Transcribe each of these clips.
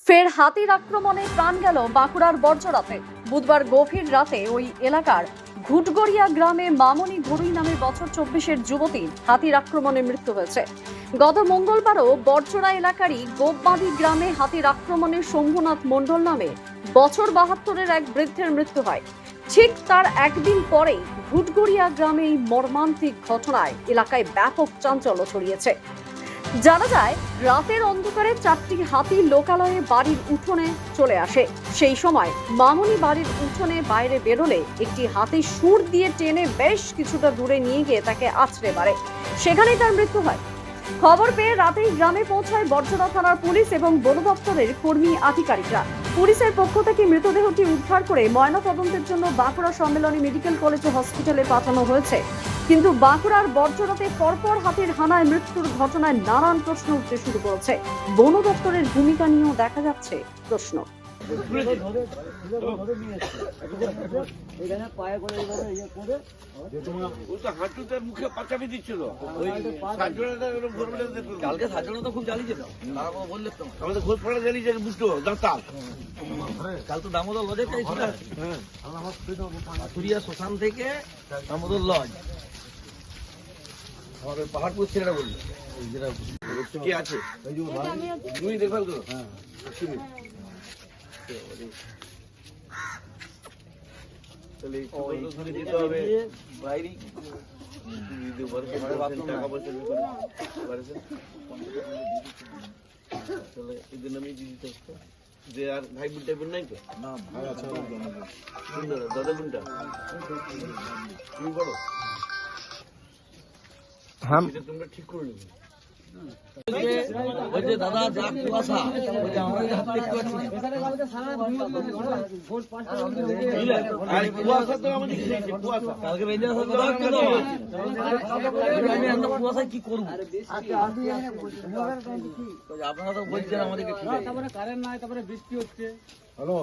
ফের হাতির আক্রমণে প্রাণ গেল বাঁকুড়ার বর্জরাতে। বুধবার গভীর রাতে ওই এলাকার ঘুটগড়িয়া গ্রামে মামনি ঘড়ুই নামে বছর 24-এর যুবতীর হাতির আক্রমণে মৃত্যু হয়েছে। গত মঙ্গলবারও বর্জরা এলাকারই গোপবাঁধি গ্রামে হাতির আক্রমণে শম্ভুনাথ মণ্ডল নামে বছর 72-এর এক বৃদ্ধের মৃত্যু হয়। ঠিক তার একদিন পরেই ঘুটগড়িয়া গ্রামে এই মর্মান্তিক ঘটনায় এলাকায় ব্যাপক চাঞ্চল্য ছড়িয়েছে। জানা যায়, রাতের অন্ধকারে 4টি হাতি লোকালয়ে বাড়ির উঠোনে চলে আসে। সেই সময় মামনি বাড়ির উঠোনে বাইরে বেরোলে একটি হাতি সুর দিয়ে টেনে বেশ কিছুটা দূরে নিয়ে গিয়ে তাকে আছড়ে মারে। সেখানেই তার মৃত্যু হয়। খবর পেয়ে রাতেই গ্রামে পৌঁছায় বর্জরা থানার পুলিশ এবং বন দপ্তরের কর্মী আধিকারিকরা। পুলিশের পক্ষ থেকে মৃতদেহটি উদ্ধার করে ময়নাতদন্তের জন্য বাঁকুড়া সম্মেলনী মেডিকেল কলেজ ও হসপিটালে পাঠানো হয়েছে। কিন্তু বাঁকুড়ার বর্জরাতে পরপর হাতির হানায় মৃত্যুর ঘটনায় নানান প্রশ্ন উঠতে শুরু করেছে। বন দপ্তরের ভূমিকা নিয়েও দেখা যাচ্ছে প্রশ্ন। কালকে সাজানো তো খুব জ্বালিয়েছিল, বললে তো আমাদের ঘোষ পড়া জ্বালিয়েছে বুঝতো দাঁতাল কাল তো দামোদর লজের চাইছিল, পাথুরিয়া শ্মশান থেকে দামোদর লজ আমাদের পাহাড়পুর ছেলেরা বললো যেটা কি আছে তুমি দেখভাল করো। তাহলে ধরে যেতে হবে বাইরে টাকা পয়সা তাহলে এদের নামে দিয়ে দিতে হতো যে আর ভাই বোন টাইপের নাই তো না ভাই আছে দাদা বোনটা তুমি বলো হ্যাঁ তোমরা ঠিক করে নেবে। দাদা যা কুয়াশা কুয়াশায় কি করবো আপনারা তো বলছেন আমাদেরকে তারপরে কারেন্ট নাই, তারপরে বৃষ্টি হচ্ছে। হ্যালো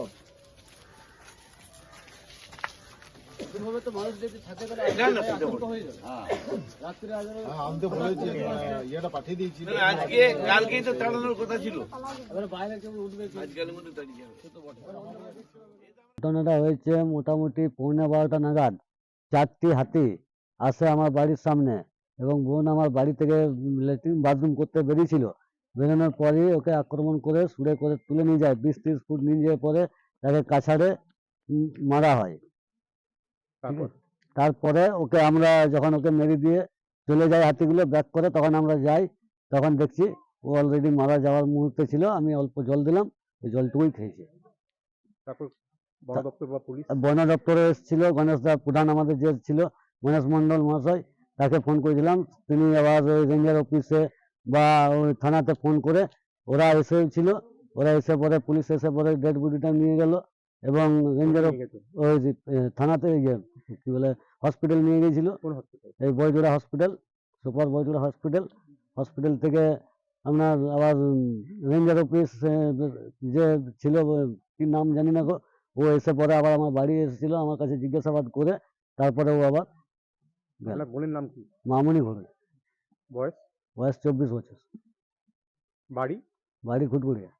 ঘটনাটা হয়েছে মোটামুটি 11:15 নাগাদ। 4টি হাতি আসে আমার বাড়ির সামনে এবং বোন আমার বাড়ি থেকে ল্যাট্রিন বাথরুম করতে বেরিয়েছিল। বেরোনোর পরেই ওকে আক্রমণ করে সুরে করে তুলে নিয়ে যায়। 20-30 ফুট নিয়ে যাওয়ার পরে তাকে কাছাড়ে মারা হয়। তারপরে ওকে আমরা যখন ওকে মেরে দিয়ে চলে যাই, হাতিগুলো ব্যাক করে, তখন আমরা যাই, তখন দেখছি ও অলরেডি মারা যাওয়ার মুহূর্তে ছিল। আমি অল্প জল দিলাম, ওই জলটুকুই খেয়েছে। তারপর বন দপ্তর বা পুলিশ বন দপ্তরে এসেছিল, গণেশ দা প্রধান আমাদের যে ছিল গণেশ মন্ডল মহাশয়, তাকে ফোন করেছিলাম। তিনি আবার রেঞ্জার অফিসে বা ওই থানাতে ফোন করে ওরা এসেছিল। ওরা এসে পরে পুলিশ এসে পরে ডেড বডিটা নিয়ে গেল এবং রেঞ্জার ওই থানাতে কি বলে হসপিটাল নিয়ে গেছিল। এই বইজোড়া হসপিটাল, সুপার বইজোড়া হসপিটাল। হসপিটাল থেকে আপনার আবার রেঞ্জার অফিস যে ছিল, কি নাম জানি না গো, ও এসে পরে আবার আমার বাড়ি এসেছিল, আমার কাছে জিজ্ঞাসাবাদ করে তারপরে ও আবার বোনের নাম কি? মামনি ঘড়ুই। বয়স? বয়স 24 বছর। বাড়ি? বাড়ি ঘুটগুড়িয়া।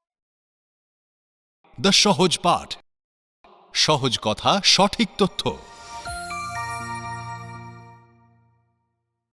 দ্য সহজ পাঠ, সহজ কথা, সঠিক তথ্য।